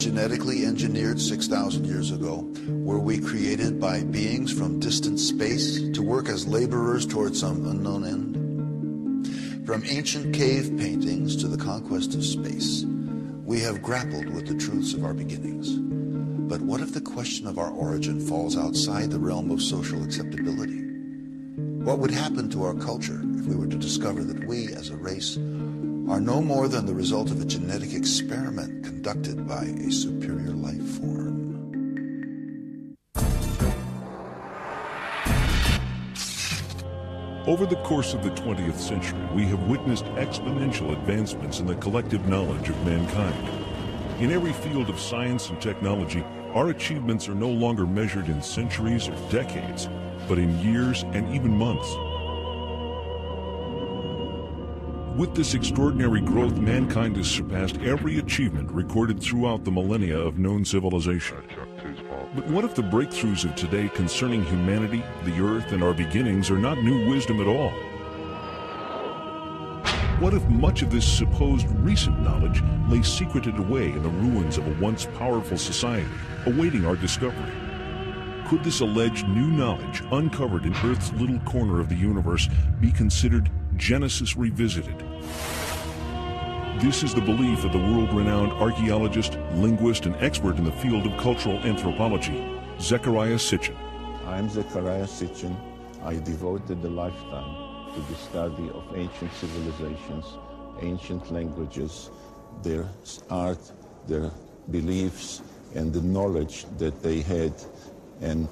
genetically engineered 6,000 years ago? Were we created by beings from distant space to work as laborers toward some unknown end? From ancient cave paintings to the conquest of space, we have grappled with the truths of our beginnings. But what if the question of our origin falls outside the realm of social acceptability? What would happen to our culture if we were to discover that we, as a race, are no more than the result of a genetic experiment conducted by a superior life form? Over the course of the 20th century, we have witnessed exponential advancements in the collective knowledge of mankind. In every field of science and technology, our achievements are no longer measured in centuries or decades, but in years and even months. With this extraordinary growth, mankind has surpassed every achievement recorded throughout the millennia of known civilization. But what if the breakthroughs of today concerning humanity, the earth, and our beginnings are not new wisdom at all? What if much of this supposed recent knowledge lay secreted away in the ruins of a once powerful society, awaiting our discovery? Could this alleged new knowledge, uncovered in Earth's little corner of the universe, be considered Genesis revisited? This is the belief of the world-renowned archaeologist, linguist, and expert in the field of cultural anthropology, Zecharia Sitchin. I'm Zecharia Sitchin. I devoted a lifetime to the study of ancient civilizations, ancient languages, their art, their beliefs, and the knowledge that they had. And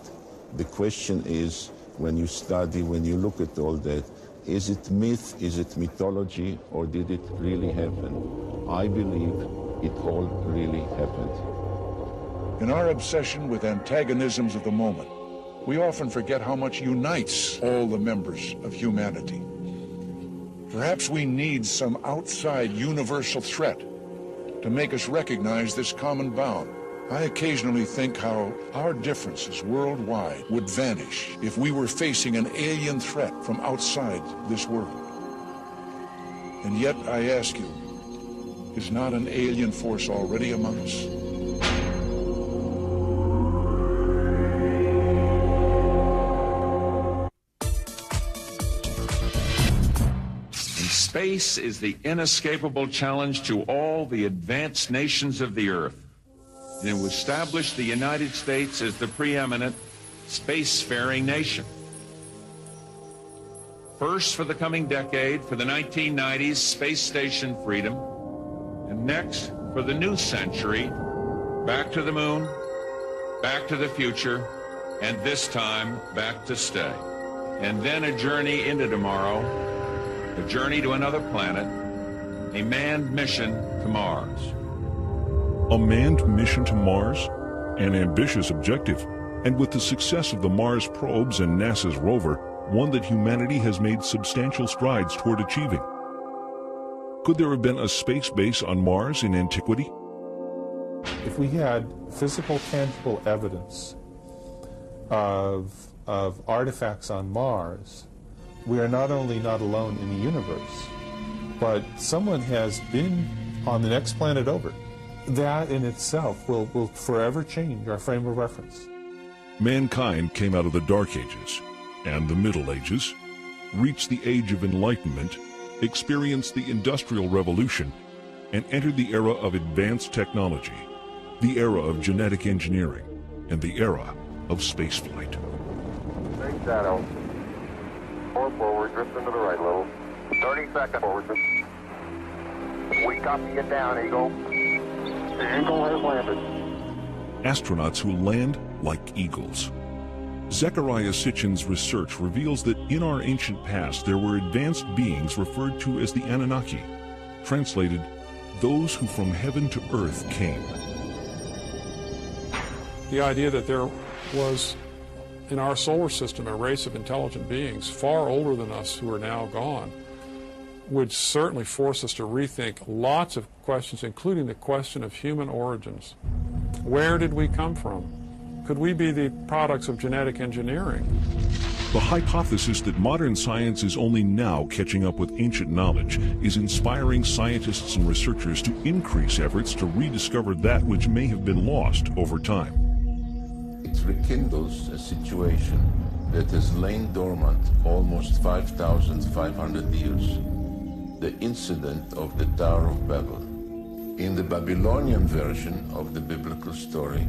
the question is, when you study, when you look at all that, is it myth, is it mythology, or did it really happen? I believe it all really happened. In our obsession with antagonisms of the moment, we often forget how much unites all the members of humanity. Perhaps we need some outside universal threat to make us recognize this common bound. I occasionally think how our differences worldwide would vanish if we were facing an alien threat from outside this world. And yet, I ask you, is not an alien force already among us? Space is the inescapable challenge to all the advanced nations of the Earth. And it established the United States as the preeminent spacefaring nation. First for the coming decade, for the 1990s, Space Station Freedom. And next, for the new century, back to the moon, back to the future, and this time, back to stay. And then a journey into tomorrow, a journey to another planet, a manned mission to Mars. A manned mission to Mars? An ambitious objective, and with the success of the Mars probes and NASA's rover, one that humanity has made substantial strides toward achieving. Could there have been a space base on Mars in antiquity? If we had physical, tangible evidence of artifacts on Mars, we are not only not alone in the universe, but someone has been on the next planet over. That in itself will forever change our frame of reference. Mankind came out of the Dark Ages and the Middle Ages, reached the Age of Enlightenment, experienced the Industrial Revolution, and entered the era of advanced technology, the era of genetic engineering, and the era of spaceflight. Big shadow. 4 forward, drift into the right a little. 30 seconds forward. We copy it down, Eagle. The Eagle has landed. Astronauts who land like eagles. Zecharia Sitchin's research reveals that in our ancient past there were advanced beings referred to as the Anunnaki, translated, those who from heaven to earth came. The idea that there was in our solar system a race of intelligent beings far older than us who are now gone would certainly force us to rethink lots of questions, including the question of human origins. Where did we come from? Could we be the products of genetic engineering? The hypothesis that modern science is only now catching up with ancient knowledge is inspiring scientists and researchers to increase efforts to rediscover that which may have been lost over time. It rekindles a situation that has lain dormant almost 5,500 years, the incident of the Tower of Babel. In the Babylonian version of the biblical story,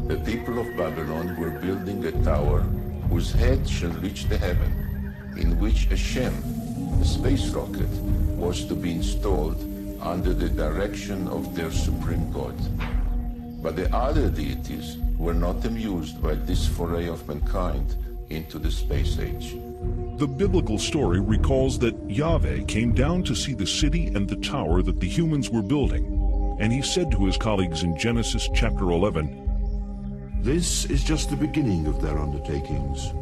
the people of Babylon were building a tower whose head shall reach the heaven, in which a Shem, a space rocket, was to be installed under the direction of their supreme god. But the other deities were not amused by this foray of mankind into the space age. The biblical story recalls that Yahweh came down to see the city and the tower that the humans were building, and he said to his colleagues in Genesis chapter 11, "This is just the beginning of their undertakings.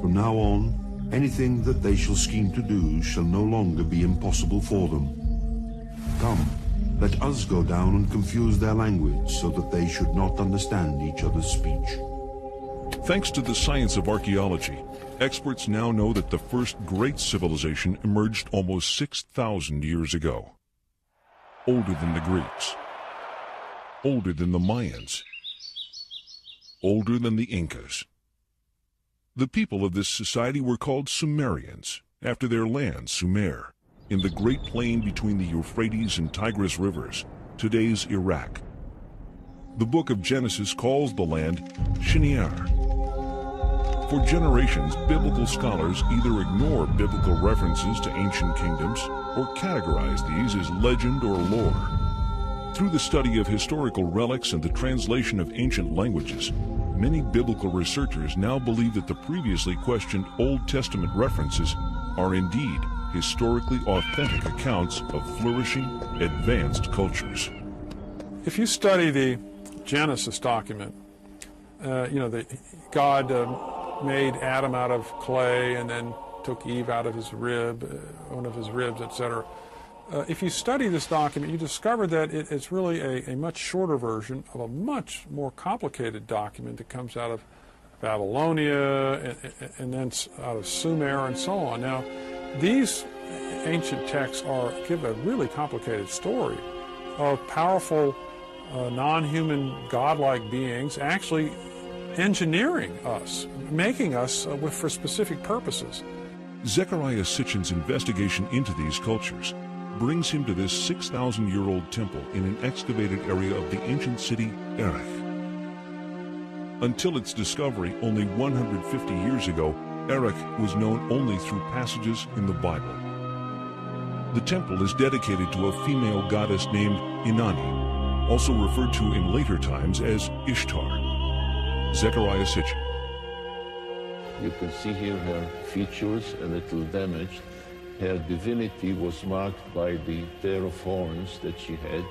From now on, anything that they shall scheme to do shall no longer be impossible for them. Come, let us go down and confuse their language so that they should not understand each other's speech." Thanks to the science of archaeology, experts now know that the first great civilization emerged almost 6,000 years ago. Older than the Greeks, older than the Mayans, older than the Incas. The people of this society were called Sumerians, after their land, Sumer, in the great plain between the Euphrates and Tigris rivers, today's Iraq. The book of Genesis calls the land Shinear. For generations, biblical scholars either ignore biblical references to ancient kingdoms or categorize these as legend or lore. Through the study of historical relics and the translation of ancient languages, many biblical researchers now believe that the previously questioned Old Testament references are indeed historically authentic accounts of flourishing, advanced cultures. If you study the Genesis document, God made Adam out of clay and then took Eve out of his rib, one of his ribs, etc. If you study this document, you discover that it's really a much shorter version of a much more complicated document that comes out of Babylonia and then out of Sumer and so on. Now, these ancient texts give a really complicated story of powerful, non-human, godlike beings actually engineering us, making us for specific purposes. Zechariah Sitchin's investigation into these cultures brings him to this 6,000-year-old temple in an excavated area of the ancient city Erech. Until its discovery only 150 years ago, Erech was known only through passages in the Bible. The temple is dedicated to a female goddess named Inanni, also referred to in later times as Ishtar. Zechariah Sitchin. You can see here her features a little damaged. Her divinity was marked by the pair of horns that she had.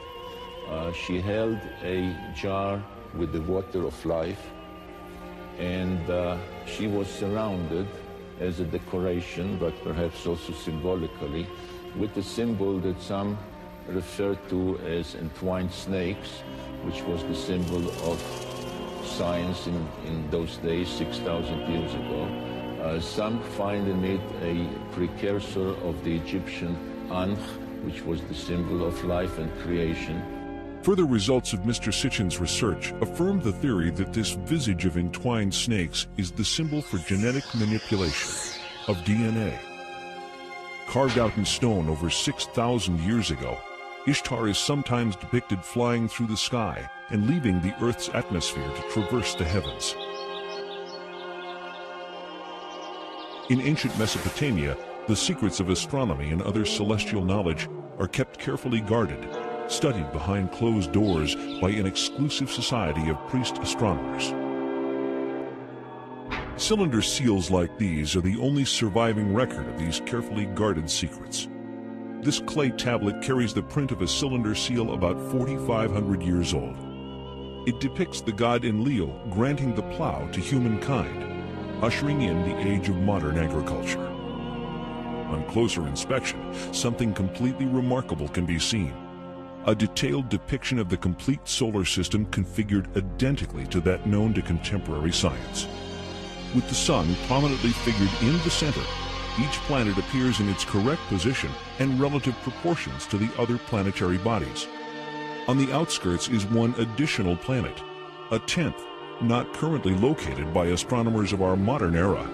She held a jar with the water of life, and she was surrounded as a decoration, but perhaps also symbolically, with a symbol that some refer to as entwined snakes, which was the symbol of science in those days, 6,000 years ago. Some find in it a precursor of the Egyptian Ankh, which was the symbol of life and creation. Further results of Mr. Sitchin's research affirm the theory that this visage of entwined snakes is the symbol for genetic manipulation of DNA. Carved out in stone over 6,000 years ago, Ishtar is sometimes depicted flying through the sky and leaving the Earth's atmosphere to traverse the heavens. In ancient Mesopotamia, the secrets of astronomy and other celestial knowledge are kept carefully guarded, studied behind closed doors by an exclusive society of priest astronomers. Cylinder seals like these are the only surviving record of these carefully guarded secrets. This clay tablet carries the print of a cylinder seal about 4,500 years old. It depicts the god Enlil granting the plow to humankind, ushering in the age of modern agriculture. On closer inspection, something completely remarkable can be seen. A detailed depiction of the complete solar system configured identically to that known to contemporary science. With the Sun prominently figured in the center, each planet appears in its correct position and relative proportions to the other planetary bodies. On the outskirts is one additional planet, a 10th, not currently located by astronomers of our modern era.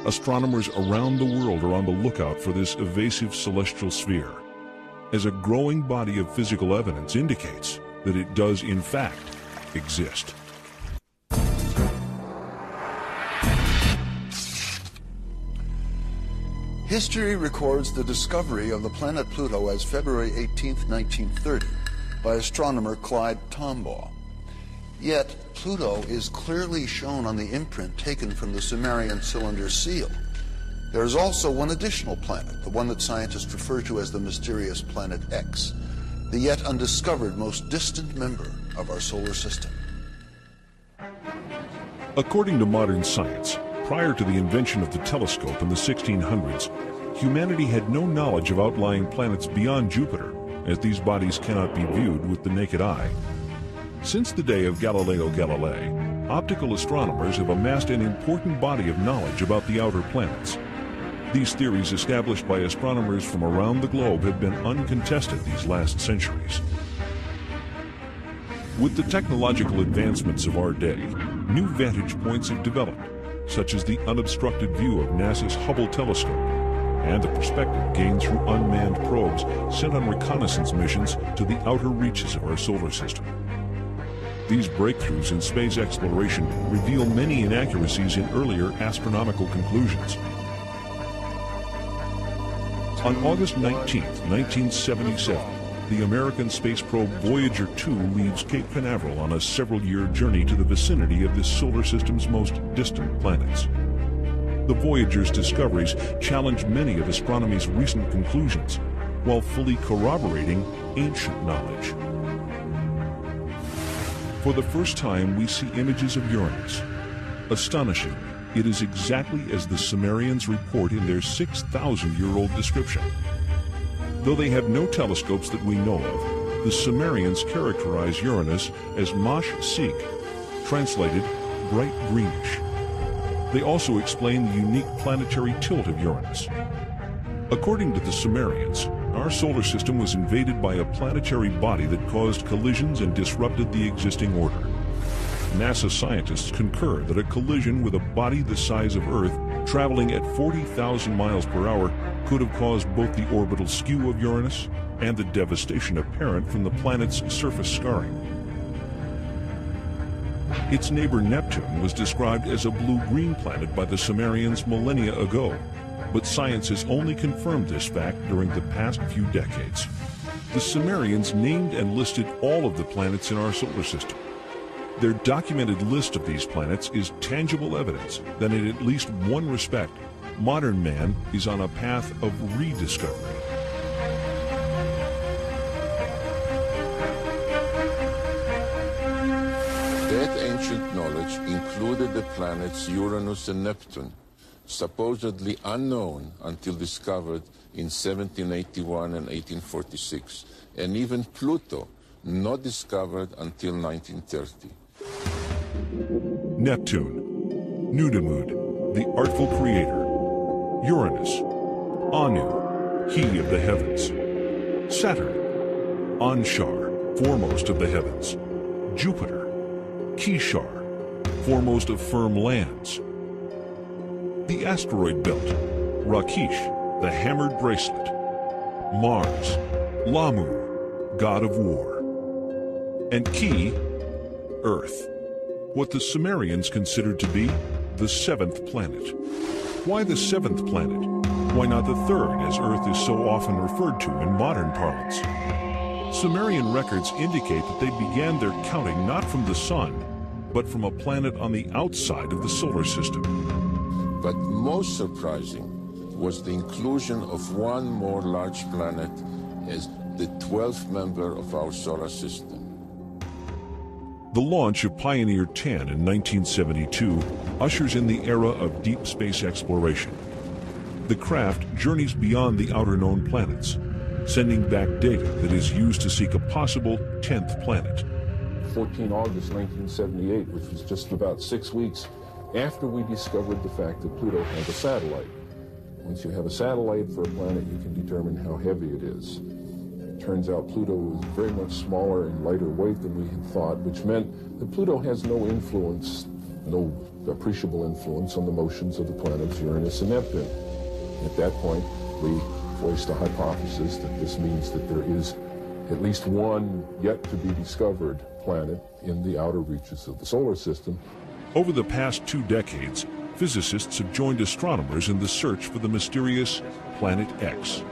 Astronomers around the world are on the lookout for this evasive celestial sphere, as a growing body of physical evidence indicates that it does in fact exist. History records the discovery of the planet Pluto as February 18, 1930, by astronomer Clyde Tombaugh. Yet, Pluto is clearly shown on the imprint taken from the Sumerian cylinder seal. There is also one additional planet, the one that scientists refer to as the mysterious planet X, the yet undiscovered most distant member of our solar system. According to modern science, prior to the invention of the telescope in the 1600s, humanity had no knowledge of outlying planets beyond Jupiter, as these bodies cannot be viewed with the naked eye. Since the day of Galileo Galilei, optical astronomers have amassed an important body of knowledge about the outer planets. These theories established by astronomers from around the globe have been uncontested these last centuries. With the technological advancements of our day, new vantage points have developed, such as the unobstructed view of NASA's Hubble telescope and the perspective gained through unmanned probes sent on reconnaissance missions to the outer reaches of our solar system. These breakthroughs in space exploration reveal many inaccuracies in earlier astronomical conclusions. On August 19, 1977, the American space probe Voyager 2 leaves Cape Canaveral on a several-year journey to the vicinity of this solar system's most distant planets. The Voyager's discoveries challenge many of astronomy's recent conclusions, while fully corroborating ancient knowledge. For the first time, we see images of Uranus. Astonishingly, it is exactly as the Sumerians report in their 6,000-year-old description. Though they have no telescopes that we know of, the Sumerians characterize Uranus as Mash-Sik, translated bright greenish. They also explain the unique planetary tilt of Uranus. According to the Sumerians, our solar system was invaded by a planetary body that caused collisions and disrupted the existing order. NASA scientists concur that a collision with a body the size of Earth, traveling at 40,000 miles per hour, could have caused both the orbital skew of Uranus and the devastation apparent from the planet's surface scarring. Its neighbor Neptune was described as a blue-green planet by the Sumerians millennia ago, but science has only confirmed this fact during the past few decades. The Sumerians named and listed all of the planets in our solar system. Their documented list of these planets is tangible evidence that in at least one respect, modern man is on a path of rediscovery. That ancient knowledge included the planets Uranus and Neptune, supposedly unknown until discovered in 1781 and 1846, and even Pluto, not discovered until 1930. Neptune, Nudimmud, the artful creator. Uranus, Anu, he of the heavens. Saturn, Anshar, foremost of the heavens. Jupiter, Kishar, foremost of firm lands. The asteroid belt, Rakish, the hammered bracelet. Mars, Lamu, god of war. And Ki, Earth, what the Sumerians considered to be the seventh planet. Why the seventh planet? Why not the third, as Earth is so often referred to in modern parlance? Sumerian records indicate that they began their counting not from the sun, but from a planet on the outside of the solar system. But most surprising was the inclusion of one more large planet as the 12th member of our solar system. The launch of Pioneer 10 in 1972 ushers in the era of deep space exploration. The craft journeys beyond the outer known planets, sending back data that is used to seek a possible 10th planet. 14 August 1978, which was just about 6 weeks after we discovered the fact that Pluto had a satellite. Once you have a satellite for a planet, you can determine how heavy it is. It turns out Pluto was very much smaller and lighter weight than we had thought, which meant that Pluto has no influence, no appreciable influence on the motions of the planets Uranus and Neptune. At that point, we voiced a hypothesis that this means that there is at least one yet to be discovered planet in the outer reaches of the solar system. Over the past 2 decades, physicists have joined astronomers in the search for the mysterious Planet X.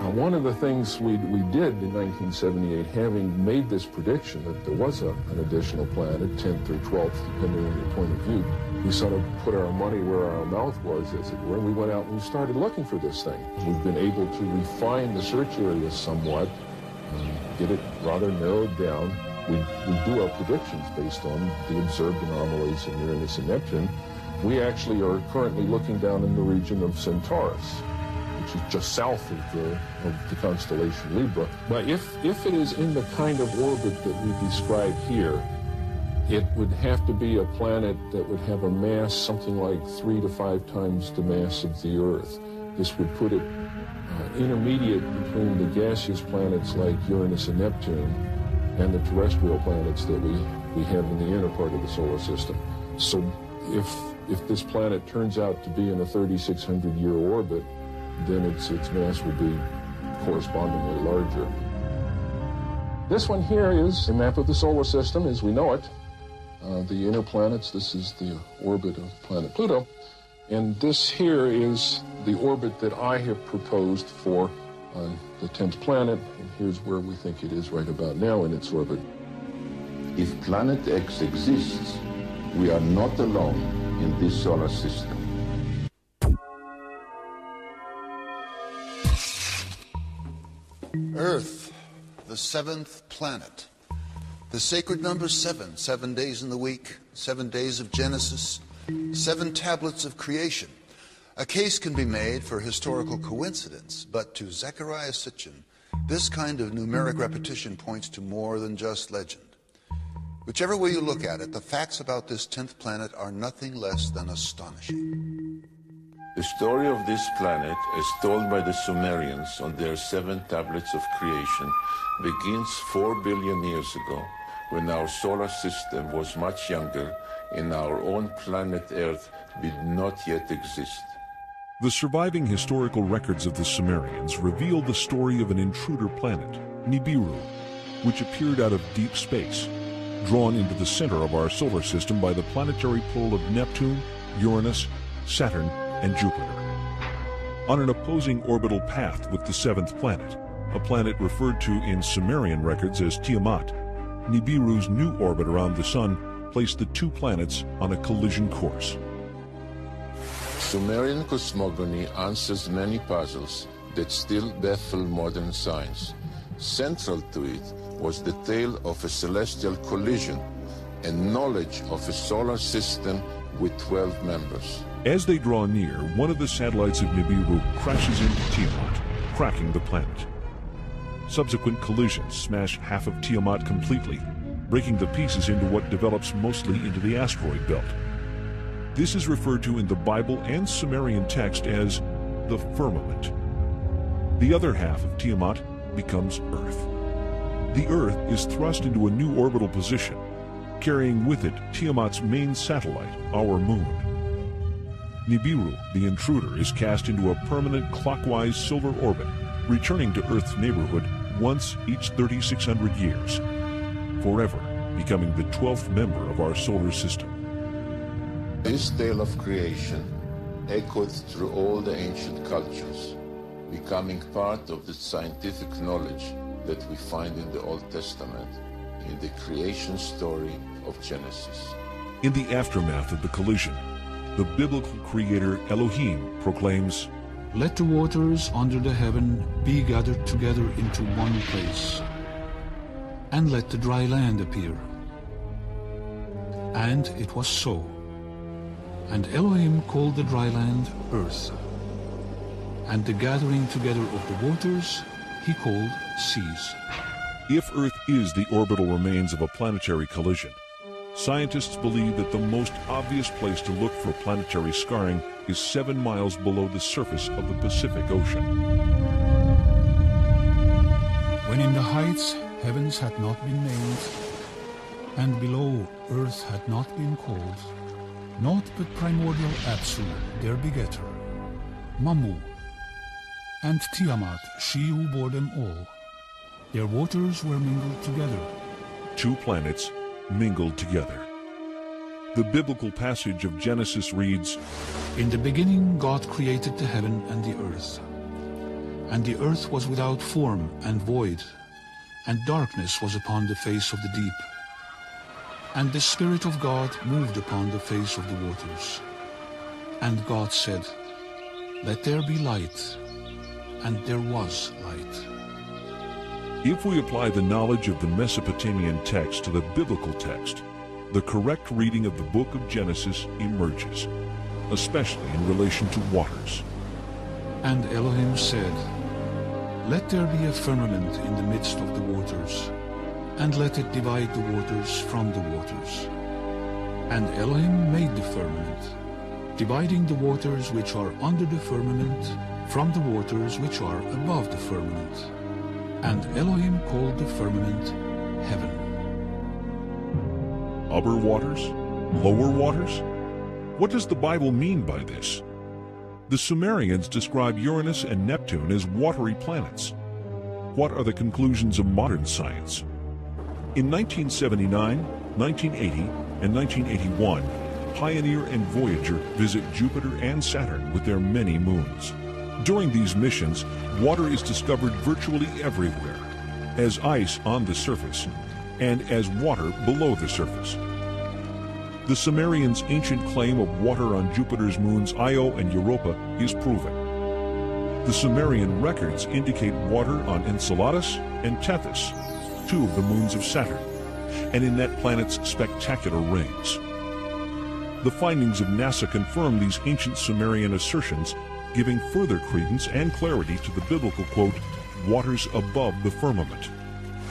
Now, one of the things we did in 1978, having made this prediction that there was an additional planet, 10th or 12th, depending on your point of view, we sort of put our money where our mouth was, as it were, and we went out and we started looking for this thing. We've been able to refine the search area somewhat, get it rather narrowed down. We do our predictions based on the observed anomalies in Uranus and Neptune. We actually are currently looking down in the region of Centaurus, which is just south of the constellation Libra. But if it is in the kind of orbit that we describe here, it would have to be a planet that would have a mass something like 3 to 5 times the mass of the Earth. This would put it intermediate between the gaseous planets like Uranus and Neptune and the terrestrial planets that we have in the inner part of the solar system. So if this planet turns out to be in a 3,600-year orbit, then its mass will be correspondingly larger. This one here is a map of the solar system as we know it. The inner planets, this is the orbit of planet Pluto. And this here is the orbit that I have proposed for the 10th planet. And here's where we think it is right about now in its orbit. If Planet X exists, we are not alone in this solar system. Earth, the 7th planet. The sacred number 7, 7 days in the week, 7 days of Genesis, 7 tablets of creation. A case can be made for historical coincidence, but to Zecharia Sitchin, this kind of numeric repetition points to more than just legend. Whichever way you look at it, the facts about this 10th planet are nothing less than astonishing. The story of this planet, as told by the Sumerians on their 7 tablets of creation, begins 4 billion years ago, when our solar system was much younger and our own planet Earth did not yet exist. The surviving historical records of the Sumerians reveal the story of an intruder planet, Nibiru, which appeared out of deep space, drawn into the center of our solar system by the planetary pull of Neptune, Uranus, Saturn, and Jupiter. On an opposing orbital path with the 7th planet, a planet referred to in Sumerian records as Tiamat, Nibiru's new orbit around the Sun placed the 2 planets on a collision course. Sumerian cosmogony answers many puzzles that still baffle modern science. Central to it was the tale of a celestial collision and knowledge of a solar system with 12 members. As they draw near, one of the satellites of Nibiru crashes into Tiamat, cracking the planet. Subsequent collisions smash half of Tiamat completely, breaking the pieces into what develops mostly into the asteroid belt. This is referred to in the Bible and Sumerian text as the firmament. The other half of Tiamat becomes Earth. The Earth is thrust into a new orbital position, carrying with it Tiamat's main satellite, our moon. Nibiru, the intruder, is cast into a permanent clockwise silver orbit, returning to Earth's neighborhood once each 3,600 years, forever becoming the 12th member of our solar system. This tale of creation echoed through all the ancient cultures, becoming part of the scientific knowledge that we find in the Old Testament, in the creation story of Genesis. In the aftermath of the collision, the biblical creator Elohim proclaims, "Let the waters under the heaven be gathered together into one place, and let the dry land appear." And it was so. And Elohim called the dry land earth, and the gathering together of the waters he called seas. If Earth is the orbital remains of a planetary collision, Scientists believe that the most obvious place to look for planetary scarring is 7 miles below the surface of the Pacific Ocean. When in the heights heavens had not been named, and below earth had not been called, naught but primordial Apsu, their begetter, Mamu, and Tiamat, she who bore them all. Their waters were mingled together. 2 planets mingled together. The biblical passage of Genesis reads, In the beginning God created the heaven and the earth. And the earth was without form and void, and darkness was upon the face of the deep. And the Spirit of God moved upon the face of the waters. And God said, Let there be light. And there was light. If we apply the knowledge of the Mesopotamian text to the biblical text, the correct reading of the book of Genesis emerges, especially in relation to waters. And Elohim said, Let there be a firmament in the midst of the waters, and let it divide the waters from the waters. And Elohim made the firmament, dividing the waters which are under the firmament from the waters which are above the firmament. And Elohim called the firmament heaven. Upper waters? Lower waters? What does the Bible mean by this? The Sumerians describe Uranus and Neptune as watery planets. What are the conclusions of modern science? In 1979, 1980, and 1981, Pioneer and Voyager visit Jupiter and Saturn with their many moons. During these missions, water is discovered virtually everywhere, as ice on the surface and as water below the surface. The Sumerians' ancient claim of water on Jupiter's moons Io and Europa is proven. The Sumerian records indicate water on Enceladus and Tethys, 2 of the moons of Saturn, and in that planet's spectacular rings. The findings of NASA confirm these ancient Sumerian assertions, giving further credence and clarity to the biblical quote, waters above the firmament.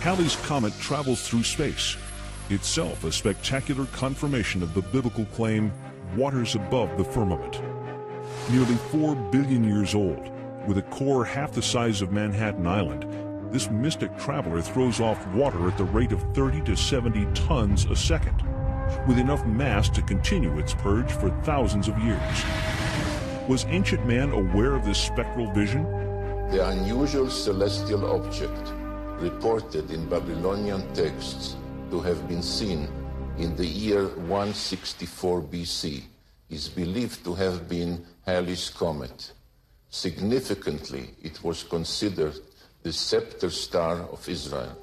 Halley's Comet travels through space, itself a spectacular confirmation of the biblical claim, waters above the firmament. Nearly 4 billion years old, with a core half the size of Manhattan Island, this mystic traveler throws off water at the rate of 30 to 70 tons a second, with enough mass to continue its purge for thousands of years. Was ancient man aware of this spectral vision? The unusual celestial object, reported in Babylonian texts to have been seen in the year 164 BC, is believed to have been Halley's Comet. Significantly, it was considered the scepter star of Israel.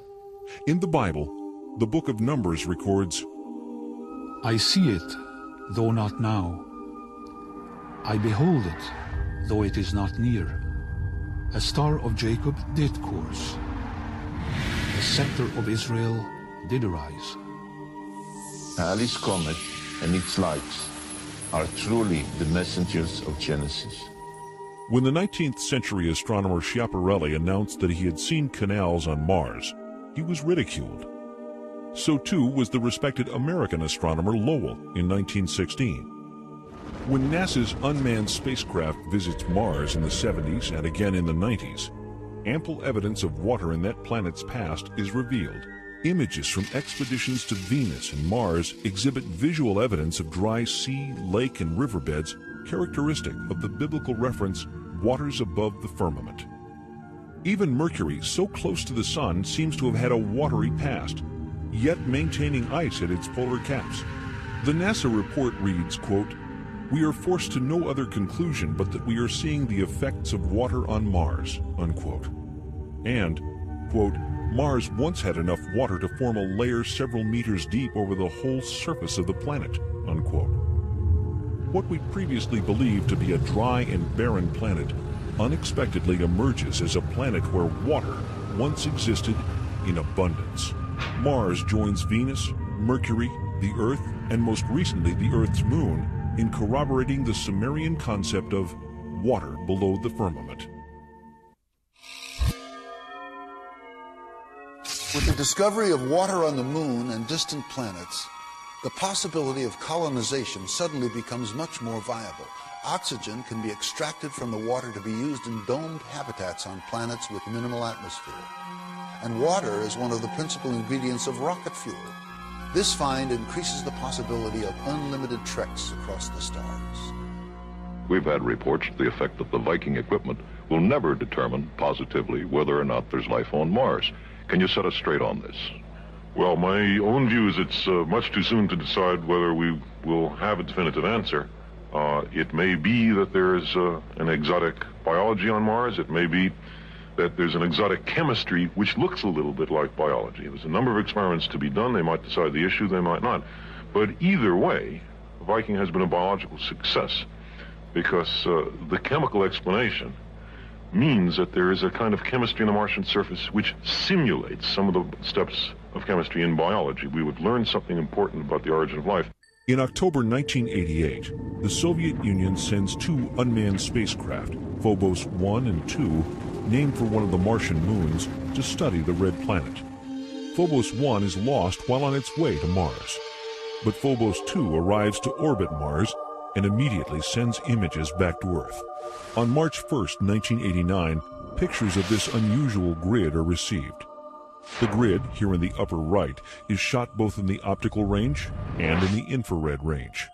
In the Bible, the book of Numbers records, I see it, though not now. I behold it, though it is not near. A star of Jacob did course. The scepter of Israel did arise. Halley's Comet and its lights are truly the messengers of Genesis. When the 19th century astronomer Schiaparelli announced that he had seen canals on Mars, he was ridiculed. So too was the respected American astronomer Lowell in 1916. When NASA's unmanned spacecraft visits Mars in the 70s and again in the 90s, ample evidence of water in that planet's past is revealed. Images from expeditions to Venus and Mars exhibit visual evidence of dry sea, lake, and riverbeds characteristic of the biblical reference, waters above the firmament. Even Mercury, so close to the Sun, seems to have had a watery past, yet maintaining ice at its polar caps. The NASA report reads, quote, "We are forced to no other conclusion but that we are seeing the effects of water on Mars," unquote. And, quote, "Mars once had enough water to form a layer several meters deep over the whole surface of the planet," unquote. What we previously believed to be a dry and barren planet unexpectedly emerges as a planet where water once existed in abundance. Mars joins Venus, Mercury, the Earth, and most recently the Earth's moon in corroborating the Sumerian concept of water below the firmament. With the discovery of water on the moon and distant planets, the possibility of colonization suddenly becomes much more viable. Oxygen can be extracted from the water to be used in domed habitats on planets with minimal atmosphere. And water is one of the principal ingredients of rocket fuel. This find increases the possibility of unlimited treks across the stars. We've had reports to the effect that the Viking equipment will never determine positively whether or not there's life on Mars. Can you set us straight on this? Well, my own view is it's much too soon to decide whether we will have a definitive answer. It may be that there is an exotic biology on Mars. It may be that there's an exotic chemistry which looks a little bit like biology. There's a number of experiments to be done. They might decide the issue, they might not. But either way, Viking has been a biological success because the chemical explanation means that there is a kind of chemistry on the Martian surface which simulates some of the steps of chemistry in biology. We would learn something important about the origin of life. In October 1988, the Soviet Union sends two unmanned spacecraft, Phobos 1 and 2, named for one of the Martian moons, to study the red planet. Phobos 1 is lost while on its way to Mars, but Phobos 2 arrives to orbit Mars and immediately sends images back to Earth. On March 1, 1989, pictures of this unusual grid are received. The grid, here in the upper right, is shot both in the optical range and in the infrared range.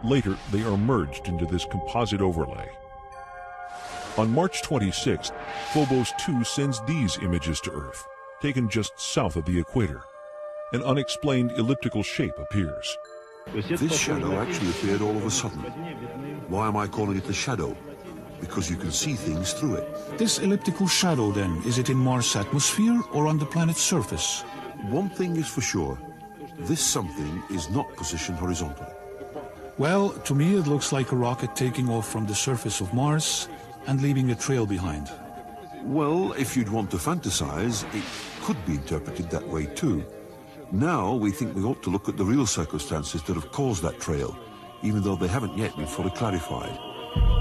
Later, they are merged into this composite overlay. On March 26th, Phobos 2 sends these images to Earth, taken just south of the equator. An unexplained elliptical shape appears. This shadow actually appeared all of a sudden. Why am I calling it a shadow? Because you can see things through it. This elliptical shadow, then, is it in Mars' atmosphere or on the planet's surface? One thing is for sure. This something is not positioned horizontally. Well, to me it looks like a rocket taking off from the surface of Mars and leaving a trail behind. Well, if you'd want to fantasize, it could be interpreted that way too. Now we think we ought to look at the real circumstances that have caused that trail, even though they haven't yet been fully clarified.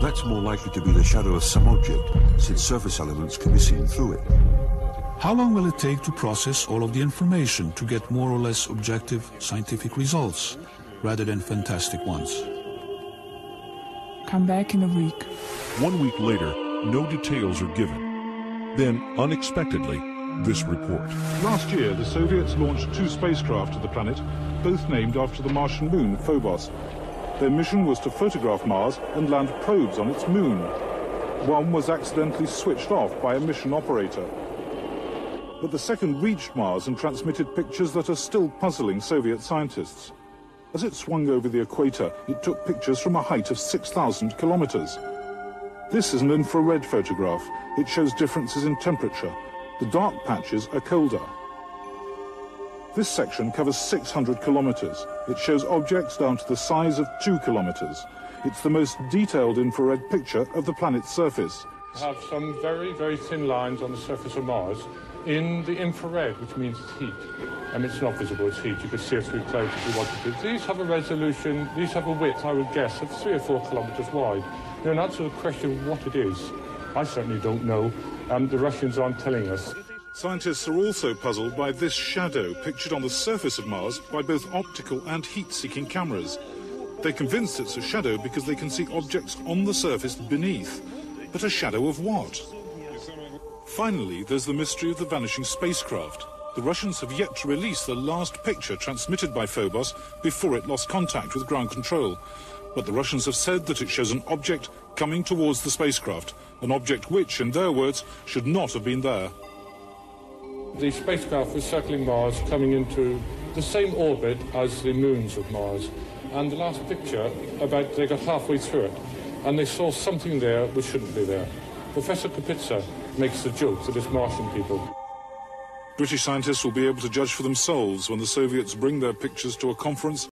That's more likely to be the shadow of some object, since surface elements can be seen through it. How long will it take to process all of the information to get more or less objective scientific results, rather than fantastic ones? Come back in a week. 1 week later, no details are given. Then, unexpectedly, this report. Last year, the Soviets launched 2 spacecraft to the planet, both named after the Martian moon, Phobos. Their mission was to photograph Mars and land probes on its moon. One was accidentally switched off by a mission operator. But the second reached Mars and transmitted pictures that are still puzzling Soviet scientists. As it swung over the equator, it took pictures from a height of 6,000 kilometers. This is an infrared photograph. It shows differences in temperature. The dark patches are colder. This section covers 600 kilometers. It shows objects down to the size of 2 kilometers. It's the most detailed infrared picture of the planet's surface. We have some very, very thin lines on the surface of Mars in the infrared, which means it's heat. It's not visible, it's heat. You could see it through clouds if you wanted to. These have a resolution, these have a width, I would guess, of 3 or 4 kilometers wide. Now, in answer to the question of what it is, I certainly don't know. The Russians aren't telling us. Scientists are also puzzled by this shadow pictured on the surface of Mars by both optical and heat-seeking cameras. They're convinced it's a shadow because they can see objects on the surface beneath. But a shadow of what? Finally, there's the mystery of the vanishing spacecraft. The Russians have yet to release the last picture transmitted by Phobos before it lost contact with ground control. But the Russians have said that it shows an object coming towards the spacecraft, an object which, in their words, should not have been there. The spacecraft was circling Mars, coming into the same orbit as the moons of Mars. And the last picture, they got halfway through it, and they saw something there which shouldn't be there. Professor Kapitsa makes the joke that it's Martian people. British scientists will be able to judge for themselves when the Soviets bring their pictures to a conference